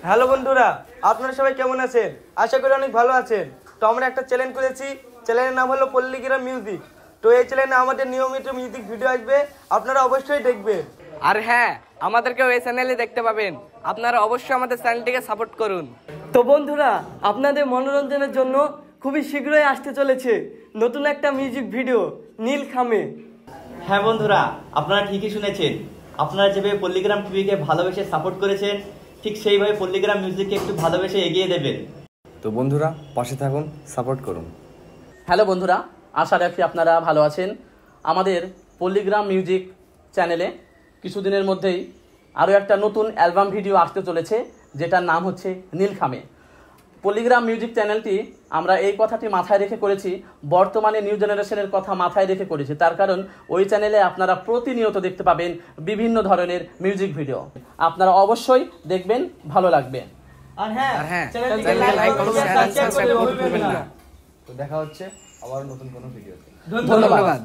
Hello বন্ধুরা, আপনারা সবাই কেমন আছেন? আশা করি অনেক ভালো আছেন। তো আমরা একটা চ্যানেল করেছি, চ্যানেলের নাম হলো পল্লীগ্রাম মিউজিক। তো এই চ্যানেলে আমাদের নিয়মিত মিউজিক ভিডিও আসবে, আপনারা অবশ্যই দেখবেন। আর হ্যাঁ, আমাদেরকেও এই চ্যানেলে দেখতে পাবেন। আপনারা অবশ্যই আমাদের চ্যানেলটিকে সাপোর্ট করুন। তো বন্ধুরা, আপনাদের মনোরঞ্জনের জন্য খুবই শীঘ্রই আসতে চলেছে নতুন একটা মিউজিক ভিডিও, নীলখামে। হ্যাঁ বন্ধুরা, আপনারা ঠিকই শুনেছেন। আপনারা যেভাবে পল্লীগ্রাম টিভিকে ভালোবেসে সাপোর্ট করেছেন, ঠিক সেইভাবে পল্লীগ্রাম মিউজিককে একটু ভালোবেসে এগিয়ে দেবেন। তো বন্ধুরা, পাশে থাকুন, সাপোর্ট করুন। হ্যালো বন্ধুরা, আশা রাখি আপনারা ভালো আছেন। আমাদের পল্লীগ্রাম মিউজিক চ্যানেলে কিছুদিনের মধ্যেই আরও একটা নতুন অ্যালবাম ভিডিও আসতে চলেছে, যেটার নাম হচ্ছে নীলখামে। পল্লীগ্রাম মিউজিক চ্যানেলটি আমরা এই কথাটি মাথায় রেখে করেছি, বর্তমানে নিউ জেনারেশনের কথা মাথায় রেখে করেছি। তার কারণ ওই চ্যানেলে আপনারা প্রতিনিয়ত দেখতে পাবেন বিভিন্ন ধরনের মিউজিক ভিডিও। আপনারা অবশ্যই দেখবেন, ভালো লাগবে। আর হ্যাঁ, চ্যানেলটিকে লাইক, কমেন্ট, শেয়ার, সাবস্ক্রাইব করতে ভুলবেন না। তো দেখা হচ্ছে আবার নতুন কোনো ভিডিওতে। ধন্যবাদ।